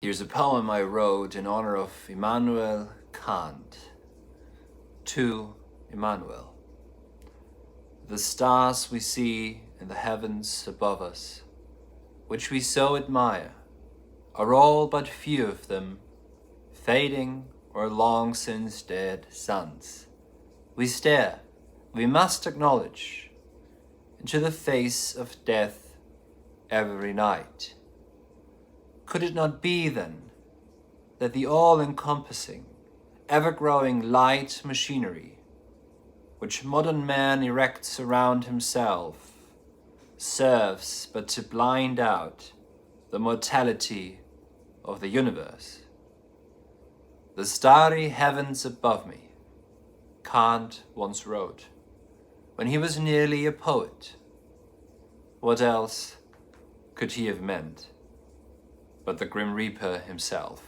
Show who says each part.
Speaker 1: Here's a poem I wrote in honor of Immanuel Kant. To Immanuel. The stars we see in the heavens above us, which we so admire, are all but few of them fading or long since dead suns. We stare, we must acknowledge, into the face of death every night. Could it not be, then, that the all-encompassing, ever-growing light machinery, which modern man erects around himself, serves but to blind out the mortality of the universe? The starry heavens above me, Kant once wrote, when he was nearly a poet. What else could he have meant but the Grim Reaper himself?